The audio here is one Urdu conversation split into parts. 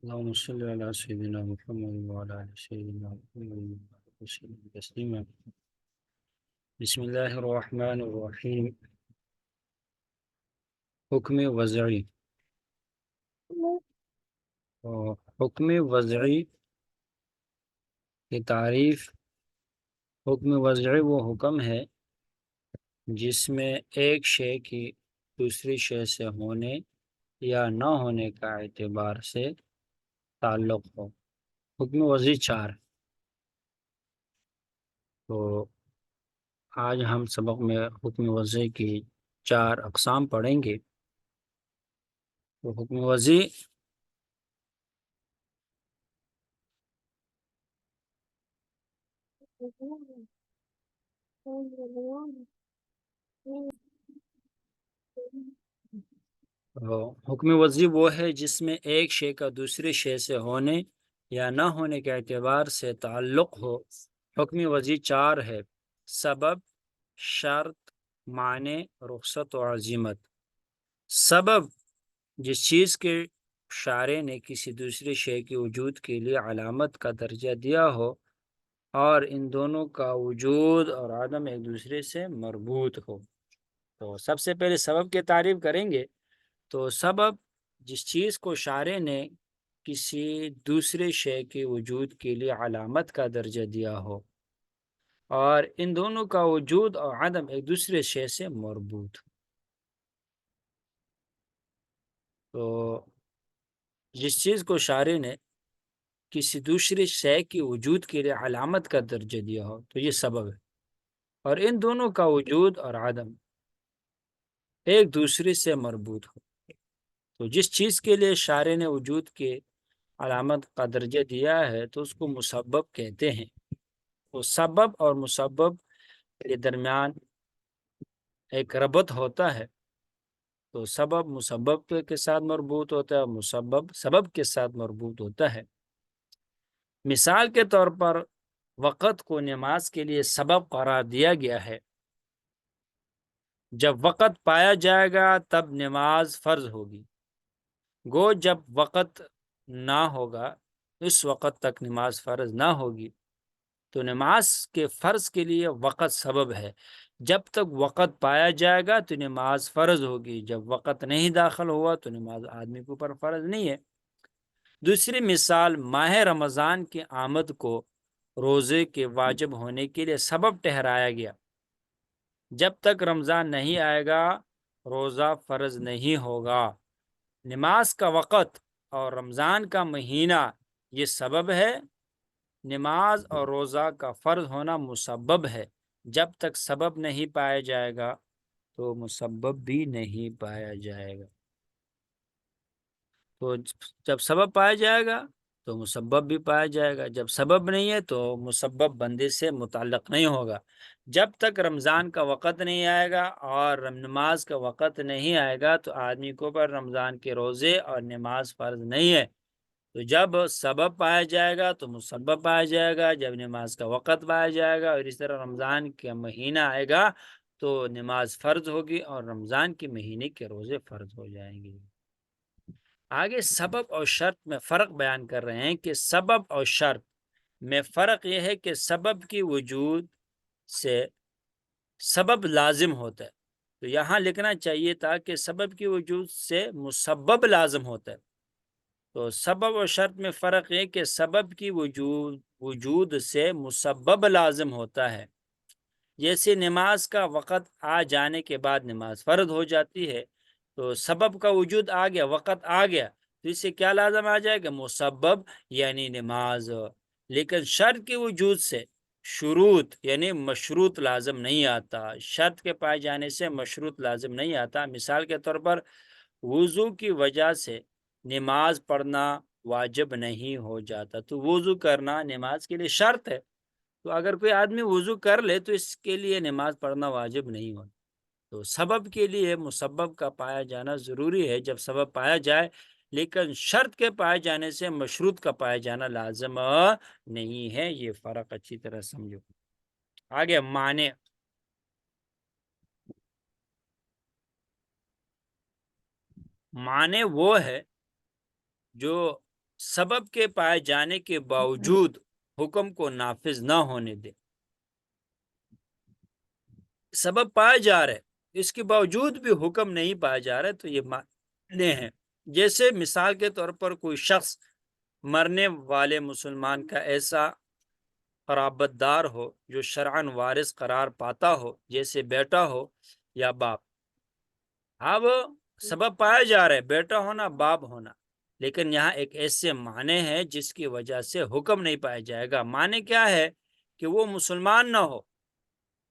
اللهم صل على سيدنا محمد وعلى آل سيدنا محمد وسلم تسليما. بسم الله الرحمن الرحیم. حکم وضعی. حکم وضعی کی تعریف. حکم وضعی وہ حکم ہے جس میں ایک شے کی دوسری شے سے ہونے یا نہ ہونے کا اعتبار سے تعلق ہو. حکم وضعی چار. تو آج ہم سبق میں حکم وضعی کی چار اقسام پڑھیں گے. تو حکم وضعی حکم وضعی وہ ہے جس میں ایک شے کا دوسرے شے سے ہونے یا نہ ہونے کے اعتبار سے تعلق ہو. حکم وضعی چار ہے: سبب، شرط، معنی، رخصت و عزیمت. سبب جس چیز کے شارع نے کسی دوسرے شے کے وجود کے لیے علامت کا درجہ دیا ہو اور ان دونوں کا وجود اور عدم ایک دوسرے سے مربوط ہو. تو سب سے پہلے سبب کی تعریف کریں گے. تو سبب جس چیز کو شارع نے کسی دوسرے شے کے وجود کے لیے علامت کا درجہ دیا ہو اور ان دونوں کا وجود اور عدم ایک دوسرے شے سے مربوط ہو. تو جس چیز کو شارع نے کسی دوسرے شے کے وجود کے لیے علامت کا درجہ دیا ہو تو یہ سبب ہے، اور ان دونوں کا وجود اور عدم ایک دوسرے سے مربوط ہو. تو جس چیز کے لیے شارع نے وجود کے علامت کا درجہ دیا ہے تو اس کو مسبب کہتے ہیں. تو سبب اور مسبب کے درمیان ایک ربط ہوتا ہے. تو سبب مسبب کے ساتھ مربوط ہوتا ہے اور مسبب سبب کے ساتھ مربوط ہوتا ہے. مثال کے طور پر وقت کو نماز کے لیے سبب قرار دیا گیا ہے. جب وقت پایا جائے گا تب نماز فرض ہوگی. گو جب وقت نہ ہوگا اس وقت تک نماز فرض نہ ہوگی. تو نماز کے فرض کے لیے وقت سبب ہے. جب تک وقت پایا جائے گا تو نماز فرض ہوگی. جب وقت نہیں داخل ہوا تو نماز آدمی کے اوپر فرض نہیں ہے. دوسری مثال ماہ رمضان کی آمد کو روزے کے واجب ہونے کے لیے سبب ٹھہرایا گیا. جب تک رمضان نہیں آئے گا روزہ فرض نہیں ہوگا. نماز کا وقت اور رمضان کا مہینہ یہ سبب ہے. نماز اور روزہ کا فرض ہونا مسبب ہے. جب تک سبب نہیں پایا جائے گا تو مسبب بھی نہیں پایا جائے گا. تو جب سبب پایا جائے گا تو مسبب بھی پایا جائے گا. جب سبب نہیں ہے تو مسبب بندے سے متعلق نہیں ہوگا. جب تک رمضان کا وقت نہیں آئے گا اور نماز کا وقت نہیں آئے گا تو آدمی کو پر رمضان کے روزے اور نماز فرض نہیں ہے. تو جب سبب پایا جائے گا تو مسبب پایا جائے گا. جب نماز کا وقت پایا جائے گا اور اس طرح رمضان کا مہینہ آئے گا تو نماز فرض ہوگی اور رمضان کے مہینے کے روزے فرض ہو جائیں گے. آگے سبب اور شرط میں فرق بیان کر رہے ہیں کہ سبب اور شرط میں فرق یہ ہے کہ سبب کی وجود سے سبب لازم ہوتا ہے. تو یہاں لکھنا چاہیے تھا کہ سبب کی وجود سے مسبب لازم ہوتا ہے. تو سبب اور شرط میں فرق یہ کہ سبب کی وجود سے مسبب لازم ہوتا ہے. جیسے نماز کا وقت آ جانے کے بعد نماز فرض ہو جاتی ہے. تو سبب کا وجود آ گیا، وقت آ گیا تو اس سے کیا لازم آ جائے گا؟ مسبب یعنی نماز. لیکن شرط کے وجود سے شروط یعنی مشروط لازم نہیں آتا. شرط کے پائے جانے سے مشروط لازم نہیں آتا. مثال کے طور پر وضو کی وجہ سے نماز پڑھنا واجب نہیں ہو جاتا. تو وضو کرنا نماز کے لیے شرط ہے. تو اگر کوئی آدمی وضو کر لے تو اس کے لیے نماز پڑھنا واجب نہیں ہوتا. تو سبب کے لیے مسبب کا پایا جانا ضروری ہے جب سبب پایا جائے، لیکن شرط کے پائے جانے سے مشروط کا پایا جانا لازم نہیں ہے. یہ فرق اچھی طرح سمجھو. آگے معنی. معنی وہ ہے جو سبب کے پائے جانے کے باوجود حکم کو نافذ نہ ہونے دے۔ سبب پائے جا رہے، اس کے باوجود بھی حکم نہیں پایا جا رہا ہے، تو یہ معنی ہے۔ جیسے مثال کے طور پر کوئی شخص مرنے والے مسلمان کا ایسا قرابت دار ہو جو شرعاً وارث قرار پاتا ہو، جیسے بیٹا ہو یا باپ۔ اب سبب پایا جا رہا ہے بیٹا ہونا، باپ ہونا، لیکن یہاں ایک ایسے معنی ہے جس کی وجہ سے حکم نہیں پایا جائے گا۔ معنی کیا ہے؟ کہ وہ مسلمان نہ ہو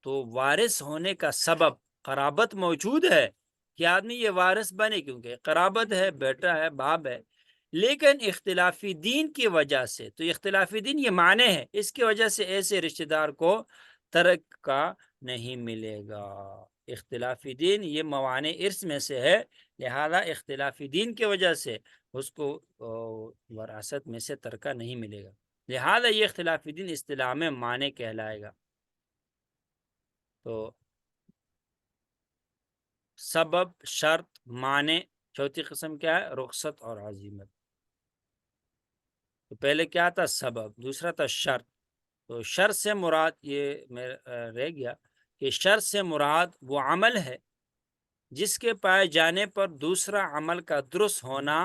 تو وارث ہونے کا سبب قرابت موجود ہے کہ آدمی یہ وارث بنے، کیونکہ قرابت ہے، بیٹا ہے، باپ ہے، لیکن اختلافی دین کی وجہ سے، تو اختلافی دین یہ معنی ہے، اس کی وجہ سے ایسے رشتہ دار کو ترک کا نہیں ملے گا۔ اختلافی دین یہ موانع ارث میں سے ہے، لہذا اختلافی دین کی وجہ سے اس کو وراثت میں سے ترکہ نہیں ملے گا، لہذا یہ اختلافی دین اصطلاح میں معنی کہلائے گا۔ تو سبب، شرط، معنی، چوتھی قسم کیا ہے؟ رخصت اور عزیمت۔ تو پہلے کیا تھا؟ سبب، دوسرا تھا شرط۔ تو شرط سے مراد یہ رہ گیا کہ شرط سے مراد وہ عمل ہے جس کے پائے جانے پر دوسرا عمل کا درست ہونا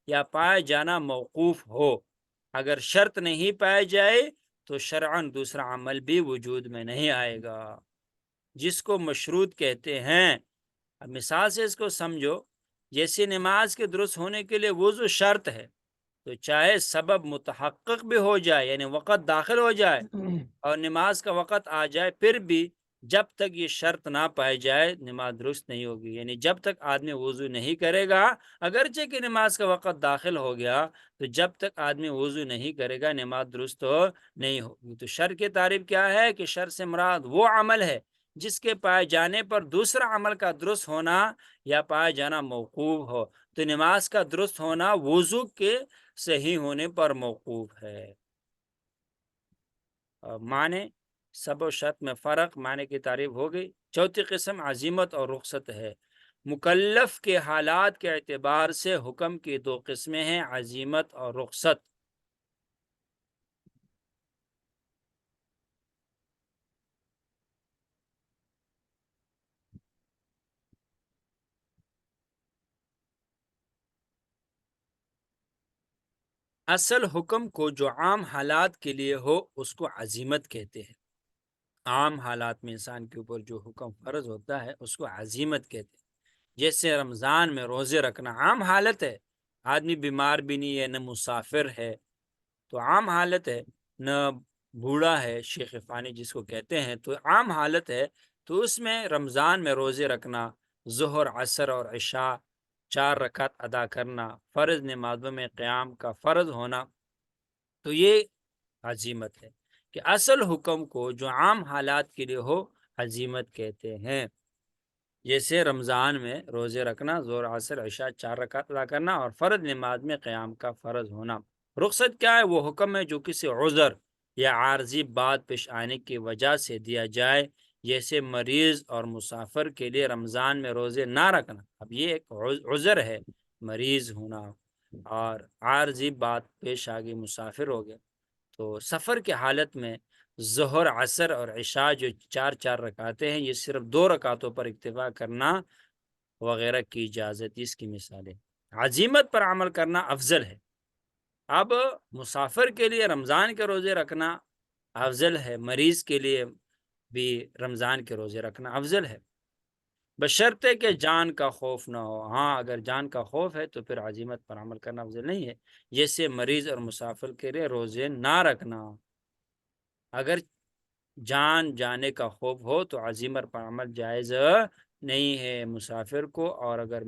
یا پائے جانا موقوف ہو۔ اگر شرط نہیں پائے جائے تو شرعاً دوسرا عمل بھی وجود میں نہیں آئے گا، جس کو مشروط کہتے ہیں۔ اب مثال سے اس کو سمجھو، جیسے نماز کے درست ہونے کے لیے وضو شرط ہے، تو چاہے سبب متحقق بھی ہو جائے، یعنی وقت داخل ہو جائے اور نماز کا وقت آ جائے، پھر بھی جب تک یہ شرط نہ پائی جائے نماز درست نہیں ہوگی۔ یعنی جب تک آدمی وضو نہیں کرے گا، اگرچہ کہ نماز کا وقت داخل ہو گیا، تو جب تک آدمی وضو نہیں کرے گا نماز درست نہیں ہوگی۔ تو شرط کی تعریف کیا ہے؟ کہ شرط سے مراد وہ عمل ہے جس کے پائے جانے پر دوسرا عمل کا درست ہونا یا پائے جانا موقوف ہو۔ تو نماز کا درست ہونا وضو کے صحیح ہونے پر موقوف ہے۔ معنی، سبب و شرط میں فرق، معنی کی تعریف ہو گئی۔ چوتھی قسم عزیمت اور رخصت ہے۔ مکلف کے حالات کے اعتبار سے حکم کی دو قسمیں ہیں، عزیمت اور رخصت۔ اصل حکم کو جو عام حالات کے لیے ہو اس کو عزیمت کہتے ہیں۔ عام حالات میں انسان کے اوپر جو حکم فرض ہوتا ہے اس کو عزیمت کہتے ہیں۔ جیسے رمضان میں روزے رکھنا عام حالت ہے، آدمی بیمار بھی نہیں ہے، نہ مسافر ہے، تو عام حالت ہے، نہ بوڑھا ہے، شیخ فانی جس کو کہتے ہیں، تو عام حالت ہے۔ تو اس میں رمضان میں روزے رکھنا، ظہر، عصر اور عشاء 4 رکعت ادا کرنا، فرض نمازوں میں قیام کا فرض ہونا، تو یہ عزیمت ہے۔ کہ اصل حکم کو جو عام حالات کے لیے ہو عزیمت کہتے ہیں۔ جیسے رمضان میں روزے رکھنا، ظہر، عصر، عشاء 4 رکعت ادا کرنا اور فرض نماز میں قیام کا فرض ہونا۔ رخصت کیا ہے؟ وہ حکم ہے جو کسی عذر یا عارضی بات پیش آنے کی وجہ سے دیا جائے، جیسے مریض اور مسافر کے لیے رمضان میں روزے نہ رکھنا۔ اب یہ ایک عذر ہے، مریض ہونا، اور عارضی بات پیش آ گئی، مسافر ہو گیا، تو سفر کی حالت میں ظہر، عصر اور عشاء جو 4 رکعتیں ہیں، یہ صرف 2 رکعتوں پر اکتفا کرنا وغیرہ کی اجازت، اس کی مثالیں۔ عزیمت پر عمل کرنا افضل ہے۔ اب مسافر کے لیے رمضان کے روزے رکھنا افضل ہے، مریض کے لیے بھی رمضان کے روزے رکھنا افضل ہے، بشرطے کہ جان کا خوف نہ ہو۔ ہاں، اگر جان کا خوف ہے تو پھر عزیمت پر عمل کرنا افضل نہیں ہے، جیسے مریض اور مسافر کے لیے روزے نہ رکھنا۔ اگر جان جانے کا خوف ہو تو عزیمت پر عمل جائز نہیں ہے مسافر کو، اور اگر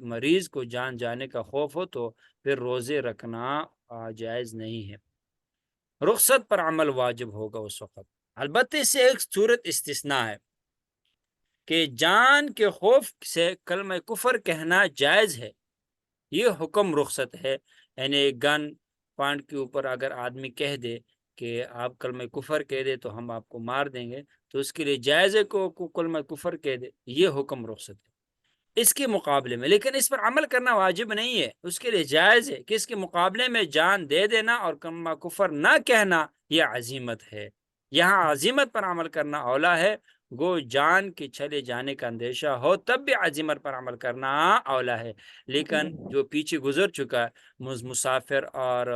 مریض کو جان جانے کا خوف ہو تو پھر روزے رکھنا جائز نہیں ہے۔ رخصت پر عمل واجب ہوگا اس وقت، البتہ اس سے ایک صورت استثناء ہے کہ جان کے خوف سے کلمہ کفر کہنا جائز ہے، یہ حکم رخصت ہے۔ یعنی گن پوائنٹ کے اوپر اگر آدمی کہہ دے کہ آپ کلمہ کفر کہہ دے تو ہم آپ کو مار دیں گے، تو اس کے لیے جائز ہے کو کلمہ کفر کہہ دے، یہ حکم رخصت ہے۔ اس کے مقابلے میں، لیکن اس پر عمل کرنا واجب نہیں ہے، اس کے لیے جائز ہے کہ اس کے مقابلے میں جان دے دینا اور کلمہ کفر نہ کہنا یہ عزیمت ہے۔ یہاں عزیمت پر عمل کرنا اولا ہے، گو جان کے چلے جانے کا اندیشہ ہو تب بھی عزیمت پر عمل کرنا اولا ہے، لیکن جو پیچھے گزر چکا مسافر اور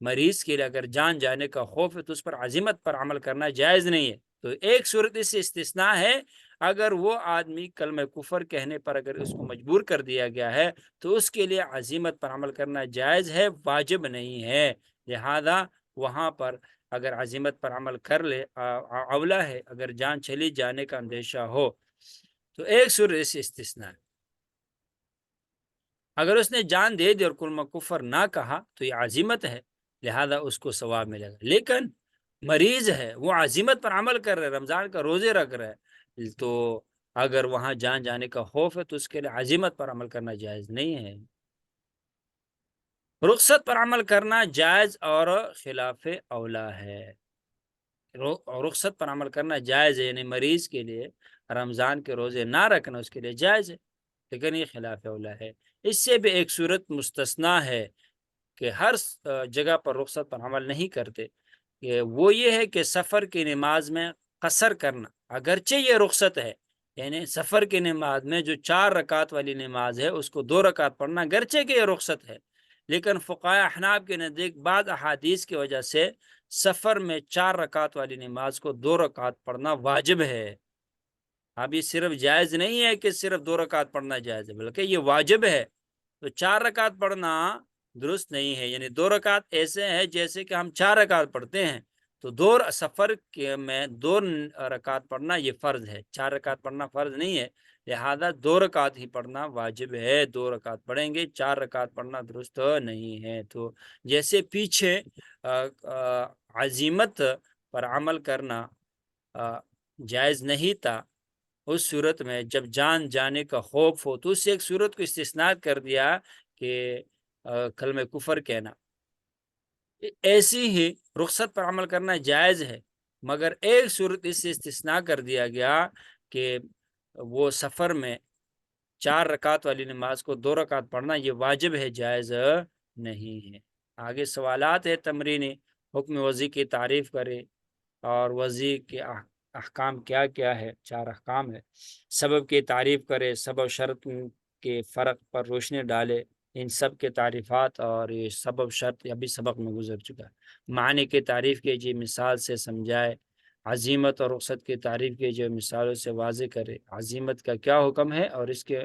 مریض کے لیے اگر جان جانے کا خوف ہے تو اس پر عزیمت پر عمل کرنا جائز نہیں ہے۔ تو ایک صورت اس سے استثناء ہے، اگر وہ آدمی کلمہ کفر کہنے پر اگر اس کو مجبور کر دیا گیا ہے تو اس کے لیے عزیمت پر عمل کرنا جائز ہے، واجب نہیں ہے، لہذا وہاں پر اگر عزیمت پر عمل کر لے اولا ہے اگر جان چلی جانے کا اندیشہ ہو۔ تو ایک صورت اس سے استثناء ہے، اگر اس نے جان دے دی اور کلمہ کفر نہ کہا تو یہ عزیمت ہے، لہذا اس کو ثواب ملے گا، لیکن مریض ہے وہ عزیمت پر عمل کر رہے، رمضان کا روزے رکھ رہے، تو اگر وہاں جان جانے کا خوف ہے تو اس کے لیے عزیمت پر عمل کرنا جائز نہیں ہے۔ رخصت پر عمل کرنا جائز اور خلاف اولا ہے، رخصت پر عمل کرنا جائز ہے، یعنی مریض کے لیے رمضان کے روزے نہ رکھنا اس کے لیے جائز ہے، لیکن یہ خلاف اولا ہے۔ اس سے بھی ایک صورت مستثنا ہے کہ ہر جگہ پر رخصت پر عمل نہیں کرتے، کہ وہ یہ ہے کہ سفر کی نماز میں قصر کرنا، اگرچہ یہ رخصت ہے، یعنی سفر کی نماز میں جو 4 رکعت والی نماز ہے اس کو 2 رکعت پڑھنا اگرچہ کہ یہ رخصت ہے، لیکن فقہاء احناف کے نزدیک بعض احادیث کی وجہ سے سفر میں 4 رکعت والی نماز کو 2 رکعت پڑھنا واجب ہے۔ اب یہ صرف جائز نہیں ہے کہ صرف 2 رکعت پڑھنا جائز ہے، بلکہ یہ واجب ہے، تو 4 رکعت پڑھنا درست نہیں ہے، یعنی 2 رکعت ایسے ہے جیسے کہ ہم 4 رکعت پڑھتے ہیں، تو سفر میں 2 رکعت پڑھنا یہ فرض ہے، 4 رکعت پڑھنا فرض نہیں ہے، لہذا 2 رکعت ہی پڑھنا واجب ہے، 2 رکعت پڑھیں گے، 4 رکعت پڑھنا درست نہیں ہے۔ تو جیسے پیچھے عزیمت پر عمل کرنا جائز نہیں تھا، اس صورت میں جب جان جانے کا خوف ہو تو اس سے ایک صورت کو استثناء کر دیا کہ کلمہ کفر کہنا، ایسی ہی رخصت پر عمل کرنا جائز ہے، مگر ایک صورت اس سے استثناء کر دیا گیا کہ وہ سفر میں 4 رکعت والی نماز کو 2 رکعت پڑھنا یہ واجب ہے، جائز نہیں ہے۔ آگے سوالات ہے تمرینی، حکم وضی کی تعریف کرے اور وضی کے احکام کیا کیا ہے، 4 احکام ہے، سبب کی تعریف کرے، سبب شرط کے فرق پر روشنی ڈالے، ان سب کے تعریفات اور یہ سبب شرط ابھی سبق میں گزر چکا ہے، معنی کی تعریف کیجیے، مثال سے سمجھائے، عزیمت اور رخصت کی تعریف کیجیے، مثالوں سے واضح کرے، عزیمت کا کیا حکم ہے اور اس کے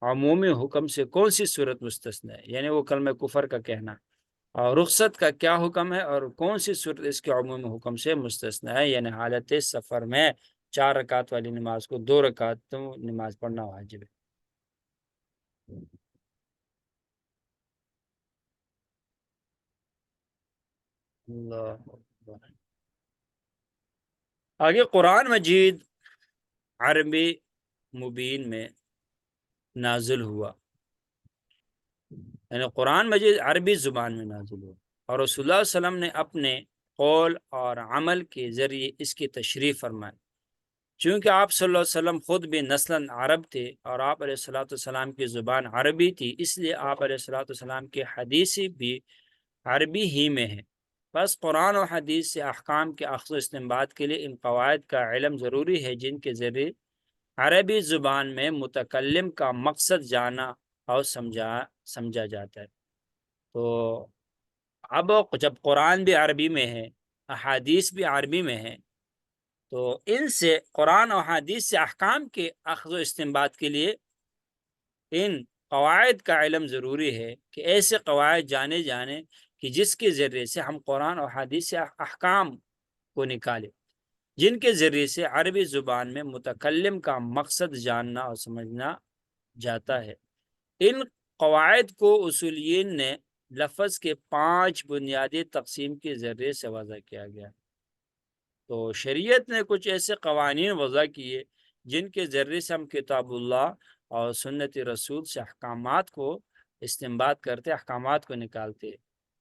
عمومی حکم سے کون سی صورت مستثنی ہے، یعنی وہ کلمہ کفر کا کہنا، اور رخصت کا کیا حکم ہے اور کون سی صورت اس کے عمومی حکم سے مستثنی ہے، یعنی حالت سفر میں 4 رکعت والی نماز کو 2 رکعت نماز پڑھنا واجب ہے۔ اللہ اکبر۔ آگے قرآن مجید عربی مبین میں نازل ہوا، یعنی قرآن مجید عربی زبان میں نازل ہوا، اور رسول اللہ صلی اللہ علیہ وسلم نے اپنے قول اور عمل کے ذریعے اس کی تشریح فرمائی، چونکہ آپ صلی اللہ علیہ وسلم خود بھی نسلاً عرب تھے اور آپ علیہ الصلوۃ والسلام کی زبان عربی تھی، اس لیے آپ علیہ الصلوۃ والسلام کی حدیث بھی عربی ہی میں ہے، بس قرآن و حدیث سے احکام کے اخذ و استنباط کے لیے ان قواعد کا علم ضروری ہے جن کے ذریعے عربی زبان میں متکلم کا مقصد جانا اور سمجھا جاتا ہے۔ تو اب جب قرآن بھی عربی میں ہے، احادیث بھی عربی میں ہے، تو ان سے قرآن و حدیث سے احکام کے اخذ و استنباط کے لیے ان قواعد کا علم ضروری ہے کہ ایسے قواعد جانے کہ جس کے ذریعے سے ہم قرآن و حدیث سے احکام کو نکالیں، جن کے ذریعے سے عربی زبان میں متکلم کا مقصد جاننا اور سمجھنا جاتا ہے۔ ان قواعد کو اصولیین نے لفظ کے 5 بنیادی تقسیم کے ذریعے سے وضع کیا گیا، تو شریعت نے کچھ ایسے قوانین وضع کیے جن کے ذریعے سے ہم کتاب اللہ اور سنت رسول سے احکامات کو استنباط کرتے، احکامات کو نکالتے،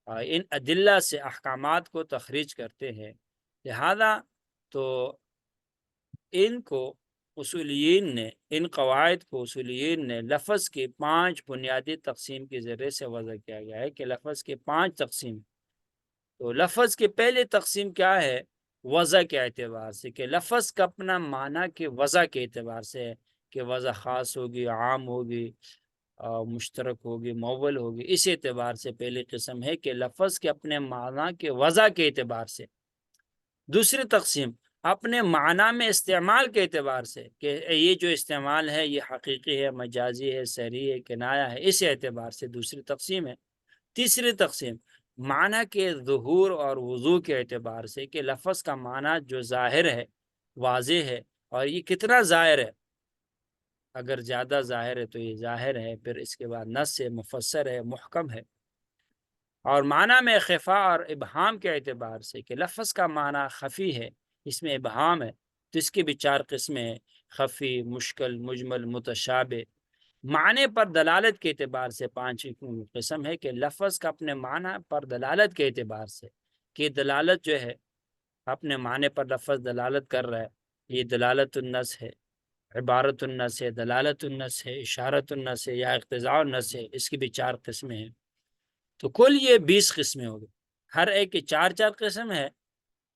اور ان ادلہ سے احکامات کو تخریج کرتے ہیں، لہذا تو ان کو ان قواعد کو اصولیین نے لفظ کی 5 بنیادی تقسیم کے ذریعے سے وضع کیا گیا ہے کہ لفظ کی 5 تقسیم. تو لفظ کی پہلی تقسیم کیا ہے؟ وضع کے اعتبار سے، کہ لفظ کا اپنا معنی کے وضع کے اعتبار سے ہے کہ وضع خاص ہوگی، عام ہوگی، مشترک ہوگی، مول ہوگی. اس اعتبار سے پہلی قسم ہے کہ لفظ کے اپنے معنی کے وضع کے اعتبار سے. دوسری تقسیم اپنے معنی میں استعمال کے اعتبار سے کہ یہ جو استعمال ہے یہ حقیقی ہے، مجازی ہے، صریح ہے، کنایہ ہے، اس اعتبار سے دوسری تقسیم ہے. تیسری تقسیم معنی کے ظہور اور وضوح کے اعتبار سے کہ لفظ کا معنی جو ظاہر ہے، واضح ہے، اور یہ کتنا ظاہر ہے. اگر زیادہ ظاہر ہے تو یہ ظاہر ہے، پھر اس کے بعد نص ہے، مفسر ہے، محکم ہے. اور معنی میں خفا اور ابہام کے اعتبار سے کہ لفظ کا معنی خفی ہے، اس میں ابہام ہے، تو اس کی بھی 4 قسمیں ہیں: خفی، مشکل، مجمل، متشابہ. معنی پر دلالت کے اعتبار سے 5 قسم ہے کہ لفظ کا اپنے معنی پر دلالت کے اعتبار سے کہ دلالت جو ہے اپنے معنی پر لفظ دلالت کر رہا ہے، یہ دلالت النص ہے، عبارت النص ہے، دلالت النص ہے، اشارت النص ہے، یا اقتضاء النص ہے. اس کی بھی 4 قسمیں ہیں. تو کل یہ 20 قسمیں ہو گئی. ہر ایک کی 4 قسم ہے،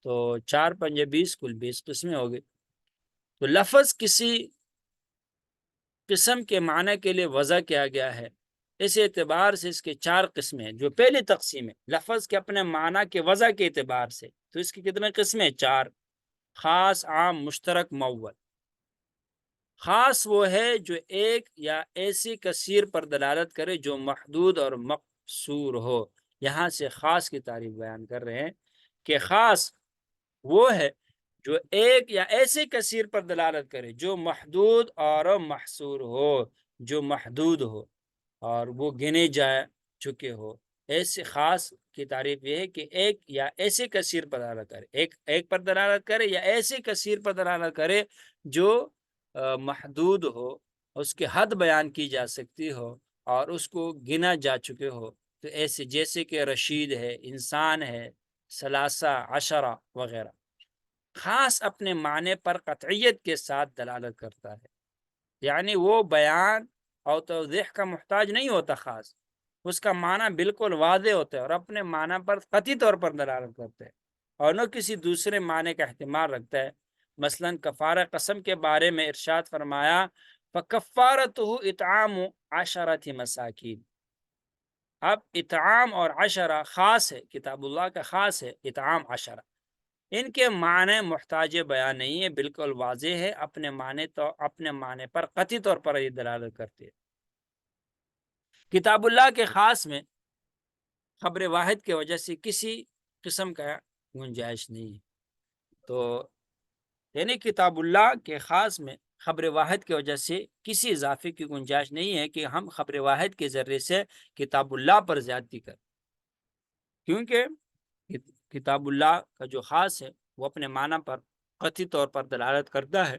تو 4 پنجے 20، کل 20 قسمیں ہو گئی. تو لفظ کسی قسم کے معنی کے لیے وضع کیا گیا ہے، اس اعتبار سے اس کے 4 قسمیں ہیں. جو پہلی تقسیم ہے لفظ کے اپنے معنی کے وضع کے اعتبار سے، تو اس کی کتنے قسمیں؟ 4: خاص، عام، مشترک، مول. خاص وہ ہے جو ایک یا ایسی کثیر پر دلالت کرے جو محدود اور مقصور ہو. یہاں سے خاص کی تعریف بیان کر رہے ہیں کہ خاص وہ ہے جو ایک یا ایسی کثیر پر دلالت کرے جو محدود اور محصور ہو، جو محدود ہو اور وہ گنے جا چکے ہو. ایسے خاص کی تعریف یہ ہے کہ ایک یا ایسی کثیر پر دلالت کرے، ایک پر دلالت کرے یا ایسی کثیر پر دلالت کرے جو محدود ہو، اس کی حد بیان کی جا سکتی ہو اور اس کو گنا جا چکے ہو. تو ایسے جیسے کہ رشید ہے، انسان ہے، ثلاثہ، عشرہ وغیرہ. خاص اپنے معنی پر قطعیت کے ساتھ دلالت کرتا ہے، یعنی وہ بیان اور توضیح کا محتاج نہیں ہوتا. خاص اس کا معنی بالکل واضح ہوتا ہے اور اپنے معنی پر قطعی طور پر دلالت کرتا ہے اور نہ کسی دوسرے معنی کا احتمال رکھتا ہے. مثلا کفارہ قسم کے بارے میں ارشاد فرمایا فَكَفَّارَتُهُ اطعام 10 مساکین. اب اطعام اور عشرہ خاص ہے، کتاب اللہ کا خاص ہے اطعام، عشرہ. ان کے معنی محتاج بیان نہیں ہے، بالکل واضح ہے، اپنے معنی پر قطعی طور پر یہ دلالت کرتے ہیں. کتاب اللہ کے خاص میں خبر واحد کی وجہ سے کسی قسم کا گنجائش نہیں ہے. تو یعنی کتاب اللہ کے خاص میں خبر واحد کی وجہ سے کسی اضافے کی گنجائش نہیں ہے کہ ہم خبر واحد کے ذریعے سے کتاب اللہ پر زیادتی کریں، کیونکہ کتاب اللہ کا جو خاص ہے وہ اپنے معنی پر قطعی طور پر دلالت کرتا ہے